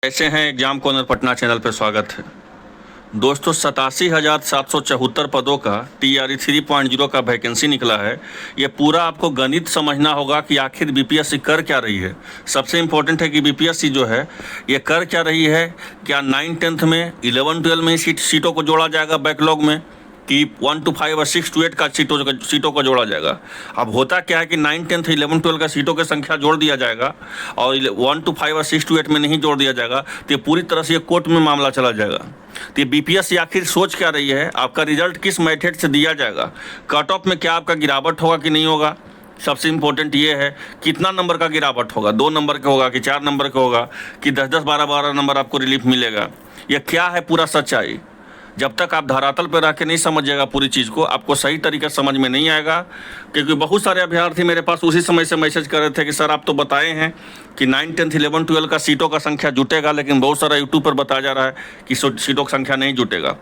कैसे हैं exam corner Patna channel पर स्वागत है। दोस्तों 87,774 पदों का TRE 3.0 का वैकेंसी निकला है। ये पूरा आपको गणित समझना होगा कि आखिर बीपीएससी कर क्या रही है। सबसे इम्पोर्टेंट है कि बीपीएससी जो है ये कर क्या रही है। क्या 9th-10th में 11-12 में सीटों को जोड़ा जाएगा बैकलॉग में, कि 1 to 5 और 6 to 8 का सीटों को जोड़ा जाएगा। अब होता क्या है कि 9, 10, 11, 12 का सीटों की संख्या जोड़ दिया जाएगा और 1 to 5 और 6 to 8 में नहीं जोड़ दिया जाएगा, तो ये पूरी तरह से ये कोर्ट में मामला चला जाएगा। तो ये बीपीएससी आखिर सोच क्या रही है, आपका रिजल्ट किस मेथड से दिया जाएगा, कट ऑफ में क्या आपका गिरावट होगा कि नहीं होगा। सबसे इम्पोर्टेंट ये है कितना नंबर का गिरावट होगा, 2 नंबर का होगा कि 4 नंबर का होगा कि 10-10, 12-12 नंबर आपको रिलीफ मिलेगा। यह क्या है पूरा सच्चाई। जब तक आप धरातल पर रह के नहीं समझिएगा पूरी चीज़ को, आपको सही तरीके से समझ में नहीं आएगा। क्योंकि बहुत सारे अभ्यर्थी मेरे पास उसी समय से मैसेज कर रहे थे कि सर आप तो बताए हैं कि 9, 10, 11, 12 का सीटों का संख्या जुटेगा, लेकिन बहुत सारा यूट्यूब पर बताया जा रहा है कि सीटों की संख्या नहीं जुटेगा।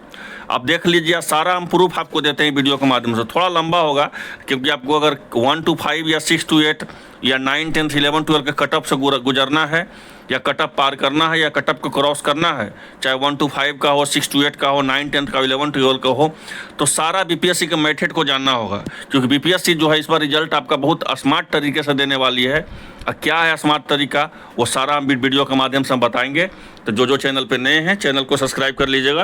आप देख लीजिए, सारा हम प्रूफ आपको देते हैं वीडियो के माध्यम से। थोड़ा लंबा होगा क्योंकि आपको अगर 1 to 5 या 6 to 8 या 9, 10, 11, 12 के कटअप से गुजरना है, या कटअप पार करना है, या कटअप को क्रॉस करना है, चाहे 1 to 5 का हो, 6 to 8 का हो, 9, 10 का, 11 to 12 का हो, तो सारा बीपीएससी के मेथड को जानना होगा। क्योंकि बीपीएससी जो है इस बार रिजल्ट आपका बहुत स्मार्ट तरीके से देने वाली है। क्या है स्मार्ट तरीका, वो सारा हम वीडियो के माध्यम से हम बताएंगे। तो जो चैनल पे नए हैं चैनल को सब्सक्राइब कर लीजिएगा,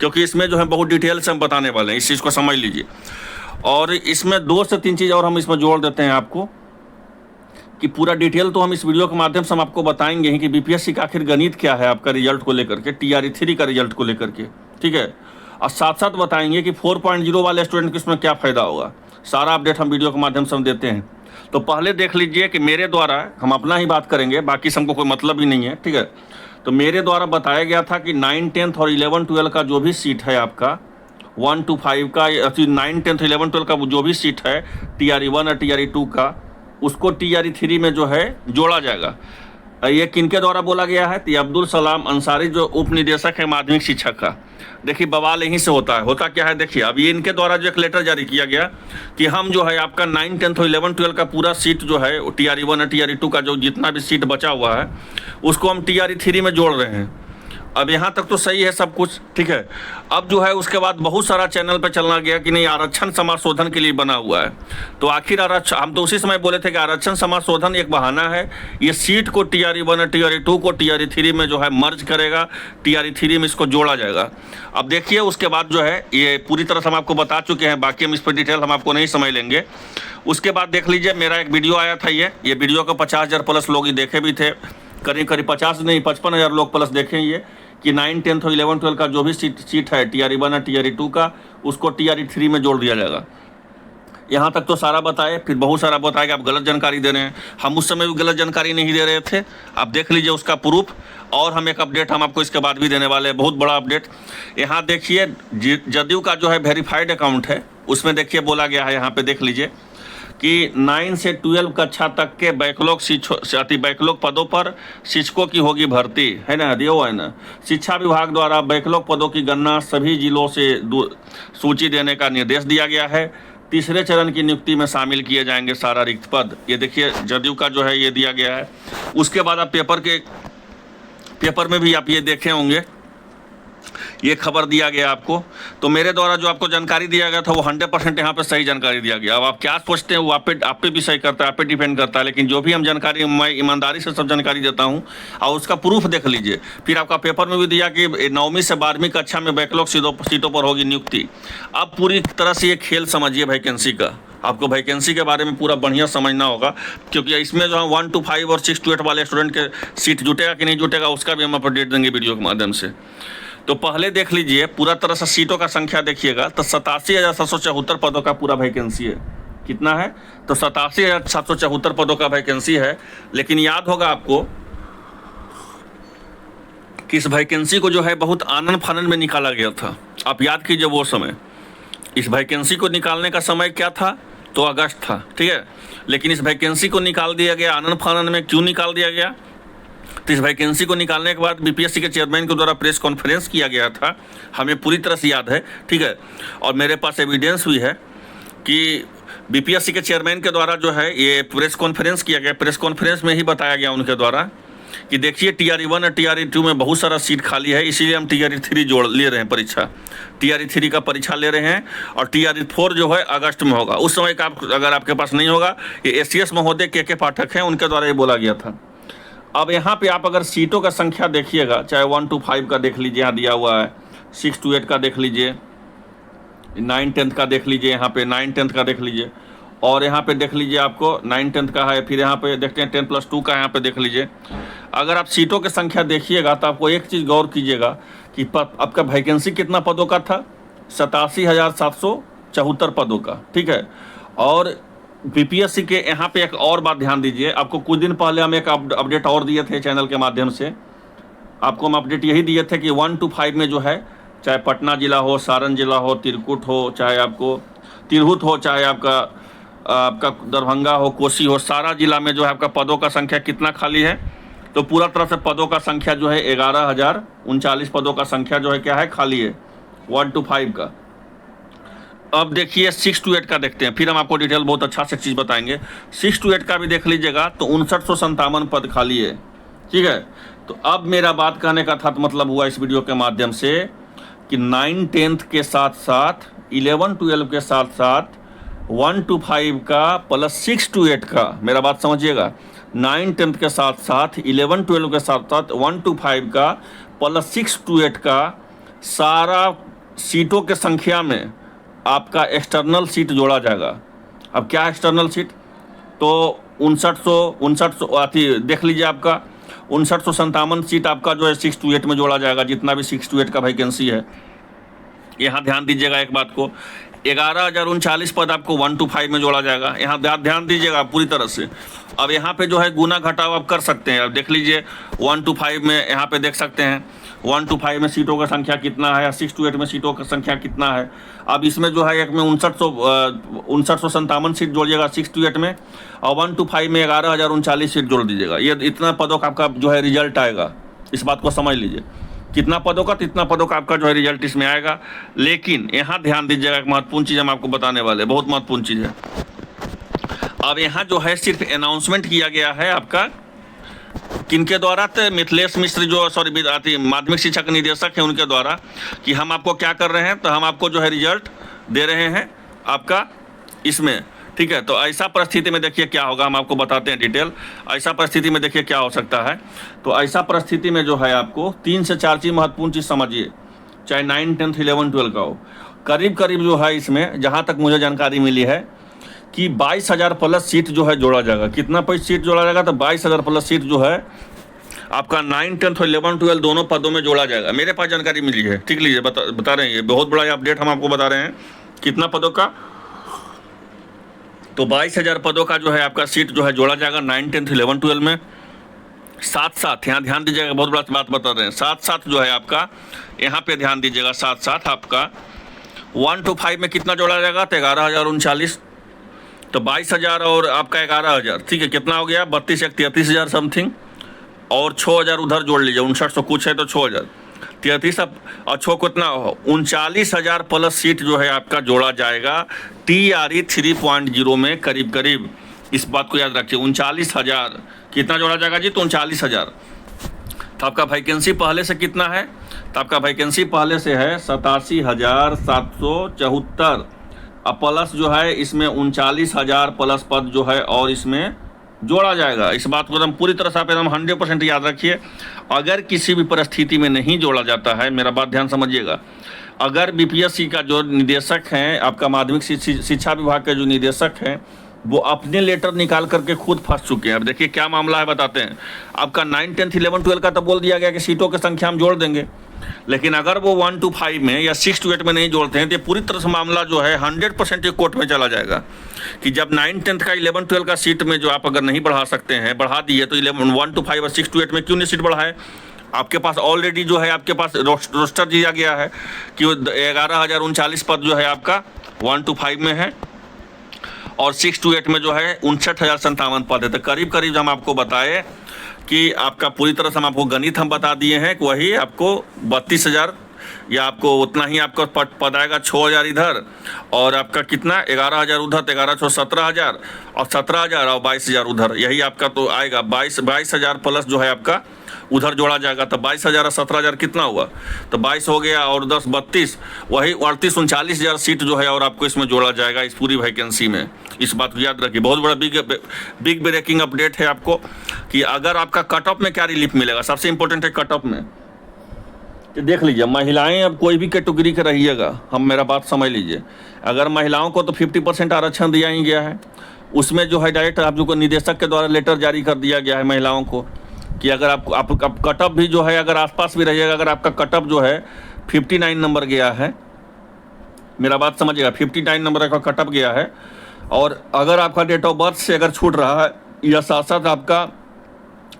क्योंकि इसमें जो है बहुत डिटेल से हम बताने वाले हैं, इस चीज़ को समझ लीजिए। और इसमें 2 से 3 चीज़ और हम इसमें जोड़ देते हैं आपको, कि पूरा डिटेल तो हम इस वीडियो के माध्यम से हम आपको बताएंगे ही कि बीपीएससी का आखिर गणित क्या है आपका रिजल्ट को लेकर के, TRE 3 का रिजल्ट को लेकर के, ठीक है। और साथ साथ बताएंगे कि 4.0 वाले स्टूडेंट को इसमें क्या फ़ायदा होगा। सारा अपडेट हम वीडियो के माध्यम से हम देते हैं। तो पहले देख लीजिए कि मेरे द्वारा, हम अपना ही बात करेंगे, बाकी से हमको कोई मतलब ही नहीं है, ठीक है। तो मेरे द्वारा बताया गया था कि 9, 10 और 11, 12 का जो भी सीट है आपका 1 to 5 का, 9, 10, 11, 12 का जो भी सीट है TRE 1 और TRE 2 का, उसको TRE 3 में जो है जोड़ा जाएगा। ये किनके द्वारा बोला गया है, तो अब्दुल सलाम अंसारी जो उप निदेशक है माध्यमिक शिक्षक का। देखिए बवाल यहीं से होता है। होता क्या है, देखिए अब ये इनके द्वारा जो एक लेटर जारी किया गया कि हम जो है आपका 9, 10 और 11, 12 का पूरा सीट जो है TRE 1 और TRE 2 का जो जितना भी सीट बचा हुआ है उसको हम TRE 3 में जोड़ रहे हैं। अब यहाँ तक तो सही है सब कुछ, ठीक है। अब जो है उसके बाद बहुत सारा चैनल पे चलना गया कि नहीं आरक्षण समाशोधन के लिए बना हुआ है। तो आखिर आरक्षण, हम तो उसी समय बोले थे कि आरक्षण समाशोधन एक बहाना है। ये सीट को TRE 1 और TRE 2 को TRE 3 में जो है मर्ज करेगा, TRE 3 में इसको जोड़ा जाएगा। अब देखिए उसके बाद जो है ये पूरी तरह से हम आपको बता चुके हैं, बाकी हम इस पर डिटेल हम आपको नहीं समझ लेंगे। उसके बाद देख लीजिए मेरा एक वीडियो आया था, ये वीडियो को 50,000 प्लस लोग ही देखे भी थे, करीब 50 नहीं 55,000 लोग प्लस देखें ये, कि 9, 10 और 11, 12 का जो भी सीट है TRE 1 और TRE 2 का, उसको TRE 3 में जोड़ दिया जाएगा। यहाँ तक तो सारा बताए, फिर बहुत सारा बताया कि आप गलत जानकारी दे रहे हैं। हम उस समय भी गलत जानकारी नहीं दे रहे थे, आप देख लीजिए उसका प्रूफ। और हम एक अपडेट हम आपको इसके बाद भी देने वाले हैं, बहुत बड़ा अपडेट। यहाँ देखिए जदयू का जो है वेरीफाइड अकाउंट है, उसमें देखिए बोला गया है, यहाँ पे देख लीजिए कि 9 से 12 कक्षा तक के बैकलॉग पदों पर शिक्षकों की होगी भर्ती, है ना, दिया हुआ है ना। शिक्षा विभाग द्वारा बैकलॉग पदों की गणना सभी जिलों से सूची देने का निर्देश दिया गया है। तीसरे चरण की नियुक्ति में शामिल किए जाएंगे सारा रिक्त पद। ये देखिए जदयू का जो है ये दिया गया है। उसके बाद आप पेपर में भी आप ये देखे होंगे, ये खबर दिया गया आपको। तो मेरे द्वारा जो आपको जानकारी दिया गया था वो 100% यहाँ पे सही जानकारी दिया गया। अब आप क्या सोचते हैं वो आप पे भी सही करता है, आप पे डिपेंड करता है। लेकिन जो भी हम जानकारी, मैं ईमानदारी से सब जानकारी देता हूँ, और उसका प्रूफ देख लीजिए। फिर आपका पेपर में भी दिया कि 9वीं से 12वीं कक्षा में बैकलॉग सीटों पर होगी नियुक्ति। अब पूरी तरह से ये खेल समझिए वैकेंसी का। आपको वैकेंसी के बारे में पूरा बढ़िया समझना होगा, क्योंकि इसमें जो है 1 to 5 और 6 to 8 वाले स्टूडेंट के सीट जुटेगा कि नहीं जुटेगा उसका भी हम अपडेट देंगे वीडियो के माध्यम से। तो पहले देख लीजिए पूरा तरह से सीटों का संख्या देखिएगा, तो 87,774 पदों का पूरा वैकेंसी है। कितना है, तो 87,774 पदों का वैकेंसी है। लेकिन याद होगा आपको कि इस वैकेंसी को जो है बहुत आनन फानन में निकाला गया था। आप याद कीजिए वो समय, इस वैकेंसी को निकालने का समय क्या था, तो अगस्त था, ठीक है। लेकिन इस वैकेंसी को निकाल दिया गया आनन फानन में। क्यों निकाल दिया गया, तो इस वैकेंसी को निकालने के बाद बीपीएससी के चेयरमैन के द्वारा प्रेस कॉन्फ्रेंस किया गया था, हमें पूरी तरह से याद है, ठीक है। और मेरे पास एविडेंस भी है कि बीपीएससी के चेयरमैन के द्वारा जो है ये प्रेस कॉन्फ्रेंस किया गया। प्रेस कॉन्फ्रेंस में ही बताया गया उनके द्वारा कि देखिए TRE1 और TRE2 में बहुत सारा सीट खाली है, इसीलिए हम TRE3 जोड़ ले रहे हैं परीक्षा। TRE3 का परीक्षा ले रहे हैं और TRE4 जो है अगस्त में होगा। उस समय का अगर आपके पास नहीं होगा, ये SCS महोदय के पाठक हैं, उनके द्वारा ये बोला गया था। अब यहाँ पे आप अगर सीटों का संख्या देखिएगा, चाहे 1 to 5 का देख लीजिए, यहाँ दिया हुआ है, 6 to 8 का देख लीजिए, 9-10 का देख लीजिए, यहाँ पे 9-10 का देख लीजिए, और यहाँ पे देख लीजिए आपको 9-10 का है, फिर यहाँ पे देखते हैं 10+2 का, यहाँ पे देख लीजिए। अगर आप सीटों की संख्या देखिएगा तो आपको एक चीज़ गौर कीजिएगा कि आपका वैकेंसी कितना पदों का था, 87,774 पदों का, ठीक है। और बीपीएससी के यहाँ पे एक और बात ध्यान दीजिए, आपको कुछ दिन पहले हम एक अपडेट और दिए थे चैनल के माध्यम से। आपको हम अपडेट यही दिए थे कि 1 to 5 में जो है, चाहे पटना जिला हो, सारण जिला हो, तिरकुट हो, चाहे आपको तिरहुत हो, चाहे आपका दरभंगा हो, कोसी हो, सारा जिला में जो है आपका पदों का संख्या कितना खाली है। तो पूरा तरह से पदों का संख्या जो है 11,039 पदों का संख्या जो है क्या है, खाली है 1 to 5 का। अब देखिए 6 to 8 का देखते हैं, फिर हम आपको डिटेल बहुत अच्छा से चीज़ बताएंगे। 6 to 8 का भी देख लीजिएगा तो 5957 पद खाली है, ठीक है। तो अब मेरा बात कहने का था मतलब हुआ इस वीडियो के माध्यम से कि 9-10 के साथ साथ 11-12 के साथ साथ 1 to 5 का प्लस 6 to 8 का, मेरा बात समझिएगा, 9-10 के साथ साथ 11-12 के साथ साथ 1 to 5 का प्लस 6 to 8 का सारा सीटों के संख्या में आपका एक्सटर्नल सीट जोड़ा जाएगा। अब क्या एक्सटर्नल सीट, तो 59 देख लीजिए, आपका 5957 सीट आपका जो है 6 to 8 में जोड़ा जाएगा, जितना भी 6 to 8 का वैकेंसी है। यहाँ ध्यान दीजिएगा एक बात को, 11,039 पद आपको 1 to 5 में जोड़ा जाएगा। यहाँ ध्यान दीजिएगा पूरी तरह से। अब यहाँ पे जो है गुना घटाव आप कर सकते हैं। अब देख लीजिए 1 to 5 में यहाँ पे देख सकते हैं 1 to 5 में सीटों का संख्या कितना है, 6 to 8 में सीटों का संख्या कितना है। अब इसमें जो है एक में 5957 सीट जोड़िएगा 6 to 8 में, और 1 to 5 में 11,039 सीट जोड़ दीजिएगा। ये इतना पदों का आपका जो है रिजल्ट आएगा, इस बात को समझ लीजिए। कितना पदों का, तितना पदों का आपका जो है रिजल्ट इसमें आएगा। लेकिन यहाँ ध्यान दीजिएगा, एक महत्वपूर्ण चीज़ हम आपको बताने वाले, बहुत महत्वपूर्ण चीज़ है। अब यहाँ जो है सिर्फ अनाउंसमेंट किया गया है आपका किनके द्वारा, तो मिथिलेश मिश्र जो माध्यमिक शिक्षक निदेशक हैं उनके द्वारा, कि हम आपको क्या कर रहे हैं, तो हम आपको जो है रिजल्ट दे रहे हैं आपका इसमें, ठीक है। तो ऐसा परिस्थिति में देखिए क्या होगा, हम आपको बताते हैं डिटेल। ऐसा परिस्थिति में देखिए क्या हो सकता है। तो ऐसा परिस्थिति में जो है आपको 3 से 4 चीज़ महत्वपूर्ण चीज़ समझिए, चाहे 9, 10, 11, 12 का हो। करीब करीब जो है इसमें जहाँ तक मुझे जानकारी मिली है कि 22,000 प्लस सीट जो है जोड़ा जाएगा। कितना सीट जोड़ा जाएगा, तो 22,000 प्लस सीट जो है आपका 9, 10 और 11, 12 दोनों पदों में जोड़ा जाएगा। मेरे पास जानकारी मिली है, ठीक लीजिए, बता रहे हैं, ये बहुत बड़ा अपडेट हम आपको बता रहे हैं। कितना पदों का, तो 22,000 पदों का जो है आपका सीट जो है जोड़ा जाएगा 9, 10, 11, 12 में। साथ साथ यहाँ ध्यान दीजिएगा, बहुत बड़ा बात बता रहे हैं, साथ साथ जो है आपका यहाँ पे ध्यान दीजिएगा, साथ साथ आपका 1 to 5 में कितना जोड़ा जाएगा, तो 11,039। तो 22,000 और आपका 11,000, ठीक है, कितना हो गया, 32,33,000 समथिंग, और 6,000 उधर जोड़ लीजिए, 5900 कुछ है तो 6,000, 33 और 6 कितना, 39,000 प्लस सीट जो है आपका जोड़ा जाएगा TRE 3.0 में करीब करीब। इस बात को याद रखिए, 39,000 कितना जोड़ा जाएगा जी, तो 39,000। तो आपका वैकेंसी पहले से कितना है, तो आपका वैकेंसी पहले से है 87,774, अब प्लस जो है इसमें 39,000 प्लस पद जो है और इसमें जोड़ा जाएगा। इस बात को एकदम पूरी तरह से आप एकदम 100% याद रखिए। अगर किसी भी परिस्थिति में नहीं जोड़ा जाता है, मेरा बात ध्यान समझिएगा, अगर बीपीएससी का जो निदेशक हैं, आपका माध्यमिक शिक्षा विभाग के जो निदेशक हैं, वो अपने लेटर निकाल करके खुद फंस चुके हैं। अब देखिए क्या मामला है, बताते हैं। आपका 9, 10, 11, 12 का तो बोल दिया गया कि सीटों की संख्या हम जोड़ देंगे, लेकिन अगर वो 1 to 5 में या 6 to 8 में नहीं जोड़ते हैं तो पूरी तरह से मामला जो है 100% कोर्ट में चला जाएगा कि जब 9, 10 का 11, 12 का सीट में जो आप अगर नहीं बढ़ा सकते हैं, बढ़ा दिए, तो 1 to 5 और 6 to 8 में क्यों नहीं सीट बढ़ाए। आपके पास ऑलरेडी जो है आपके पास रोस्टर दिया गया है कि 11,039 पद जो है आपका 1 to 5 में है, और 6 to 8 में जो है 59,057 पद है। तो करीब करीब हम आपको बताए कि आपका पूरी तरह से हम आपको गणित हम बता दिए हैं कि वही आपको 32,000 या आपको उतना ही आपका पद आएगा 6,000 इधर और आपका कितना 11,000 उधर, तो 11 6 17,000 और 17,000 और 22,000 उधर, यही आपका तो आएगा 22,000 प्लस जो है आपका उधर जोड़ा जाएगा। तो 22,000 और 17,000 कितना हुआ, तो 22 हो गया और 10 32, वही 38 39,000 सीट जो है और आपको इसमें जोड़ा जाएगा इस पूरी वैकेंसी में। इस बात को याद रखिए, बहुत बड़ा बिग ब्रेकिंग अपडेट है आपको कि अगर आपका कट ऑफ में क्या रिलीफ मिलेगा। सबसे इंपॉर्टेंट है कट ऑफ में, तो देख लीजिए महिलाएं अब कोई भी कैटेगरी के रहिएगा, हम मेरा बात समझ लीजिए। अगर महिलाओं को तो 50% आरक्षण दिया ही गया है, उसमें जो है डायरेक्ट आप जो को निदेशक के द्वारा लेटर जारी कर दिया गया है महिलाओं को कि अगर आप कट ऑफ भी जो है अगर आसपास भी रहिएगा, अगर आपका कट ऑफ जो है 59 नंबर गया है, मेरा बात समझिएगा 59 नंबर का कट ऑफ गया है, और अगर आपका डेट ऑफ बर्थ से अगर छूट रहा है या साथ साथ आपका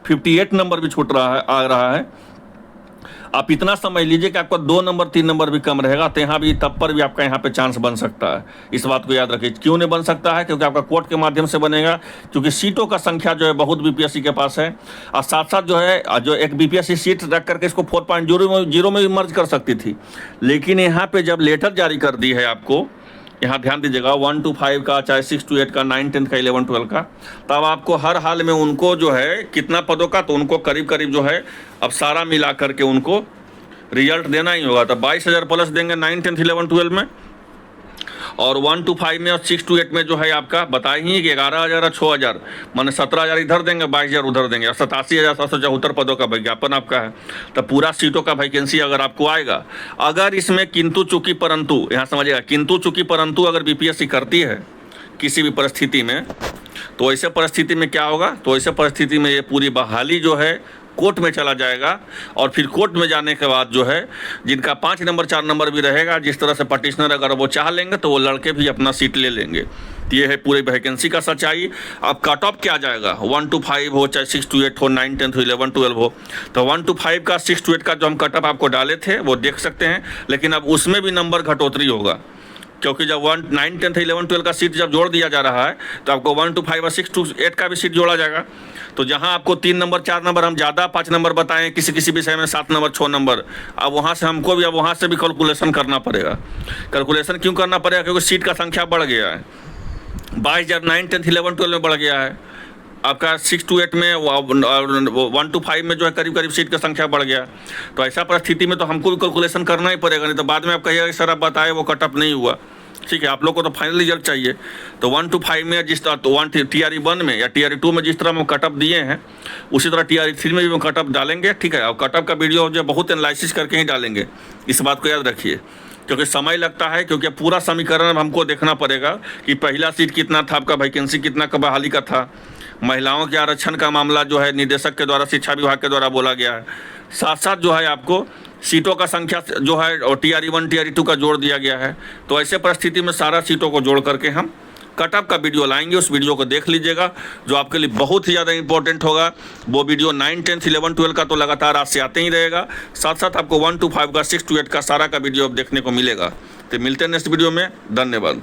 58 नंबर भी छूट रहा है आ रहा है, आप इतना समझ लीजिए कि आपका 2 नंबर 3 नंबर भी कम रहेगा, तो यहाँ भी तब पर भी आपका यहाँ पे चांस बन सकता है। इस बात को याद रखिए। क्यों नहीं बन सकता है, क्योंकि आपका कोर्ट के माध्यम से बनेगा, क्योंकि सीटों का संख्या जो है बहुत बीपीएससी के पास है, और साथ साथ जो है जो एक बीपीएससी सीट रख करके इसको 4.0 में भी मर्ज कर सकती थी, लेकिन यहाँ पे जब लेटर जारी कर दी है आपको, यहाँ ध्यान दीजिएगा 1 to 5 का, चाहे 6 to 8 का, 9 10 का, 11 12 का, तब आपको हर हाल में उनको जो है कितना पदों का, तो उनको करीब करीब जो है अब सारा मिला करके उनको रिजल्ट देना ही होगा। तो 22,000 प्लस देंगे 9 10 11 12 में, और 1 to 5 में और 6 to 8 में जो है आपका बताए ही कि 11,000 और 6,000 माने 17,000 इधर देंगे, 22,000 उधर देंगे, और 87,774 पदों का विज्ञापन आपका है। तो पूरा सीटों का वैकेंसी अगर आपको आएगा, अगर इसमें किंतु चूंकि परंतु, यहाँ समझिएगा किंतु चूंकि परंतु अगर बीपीएससी करती है किसी भी परिस्थिति में, तो ऐसे परिस्थिति में क्या होगा, तो ऐसे परिस्थिति में ये पूरी बहाली जो है कोर्ट में चला जाएगा, और फिर कोर्ट में जाने के बाद जो है जिनका 5 नंबर 4 नंबर भी रहेगा, जिस तरह से पटिशनर अगर वो चाह लेंगे तो वो लड़के भी अपना सीट ले लेंगे। तो ये है पूरी वैकेंसी का सच्चाई। अब कट ऑफ क्या जाएगा, 1 to 5 हो, चाहे 6 to 8 हो, 9 10 हो, 11 12 हो, तो 1 to 5 का 6 to 8 का जो हम कट ऑफ आपको डाले थे वो देख सकते हैं, लेकिन अब उसमें भी नंबर घटोतरी होगा, क्योंकि जब 9 10 11 12 का सीट जब जोड़ दिया जा रहा है तो आपको 1 to 5 और 6 to 8 का भी सीट जोड़ा जाएगा। तो जहां आपको 3 नंबर 4 नंबर हम ज़्यादा 5 नंबर बताएं किसी किसी विषय में, 7 नंबर 6 नंबर, अब वहां से हमको भी अब वहां से भी कैलकुलेशन करना पड़ेगा। कैलकुलेशन क्यों करना पड़ेगा, क्योंकि सीट का संख्या बढ़ गया है, 22,000 9 10 11 12 में बढ़ गया है, आपका 6 to 8 में 1 to 5 में जो है करीब करीब सीट की संख्या बढ़ गया। तो ऐसा परिस्थिति में तो हमको भी कैलकुलेशन करना ही पड़ेगा, नहीं तो बाद में आप कहिएगा सर आप बताए वो कट ऑफ नहीं हुआ। ठीक है, आप लोग को तो फाइनल रिजल्ट चाहिए। तो 1 to 5 में जिस तरह, तो 1 TRE 1 में या TRE 2 में जिस तरह हम कट ऑफ दिए हैं, उसी तरह TRE 3 में भी हम कट ऑफ डालेंगे। ठीक है, और कट ऑफ का वीडियो जो बहुत एनालिसिस करके ही डालेंगे, इस बात को याद रखिए, क्योंकि समय लगता है, क्योंकि पूरा समीकरण हमको देखना पड़ेगा कि पहला सीट कितना था आपका, वैकेंसी कितना का बहाली का था, महिलाओं के आरक्षण का मामला जो है निदेशक के द्वारा, शिक्षा विभाग के द्वारा बोला गया है, साथ साथ जो है आपको सीटों का संख्या जो है और TRE 1 TRE 2 का जोड़ दिया गया है। तो ऐसे परिस्थिति में सारा सीटों को जोड़ करके हम कट ऑफ का वीडियो लाएंगे, उस वीडियो को देख लीजिएगा, जो आपके लिए बहुत ही ज़्यादा इंपॉर्टेंट होगा। वो वीडियो 9 10 11 12 का तो लगातार आज से आते ही रहेगा, साथ साथ आपको 1 to 5 का 6 to 8 का सारा का वीडियो देखने को मिलेगा। तो मिलते हैं नेक्स्ट वीडियो में, धन्यवाद।